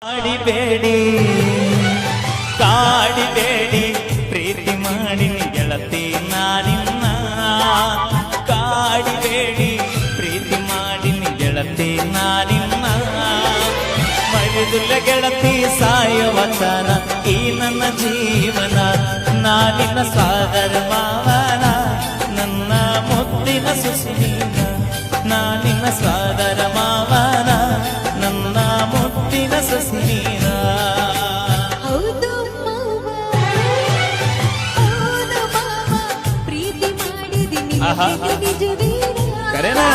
ಕಾಡಿಬೇಡಿ ಕಾಡಿಬೇಡಿ ಪ್ರೀತಿ ಮಾಡಿ ಗೆಳತಿ ನಾನಿನ್ನ ಕಾಡಿಬೇಡಿ ಪ್ರೀತಿ ಮಾಡಿ ಗೆಳತಿ ನಾನಿನ್ನ ಮರಿದುಲ್ಲ ಗೆಳತಿ ಸಾಯುವತನ ಈ ನನ್ನ ಜೀವನ ನಾನಿನ್ನ ಸಾಗರ ಮಾವನ ನನ್ನ ಮುದ್ದಿನ ಸುಸಿನ ನಾನಿನ್ನ ಸಾಗರ ಮಾವನ ನನ್ನ ಮುದ್ದಿನ ಸುಸಿನ ಹೌದು ಮಾವ, ಪ್ರೀತಿ ಮಾಡಿದಿನಿ ಆಹಾ. ನಿಜವೀರ ಕರೆನಾ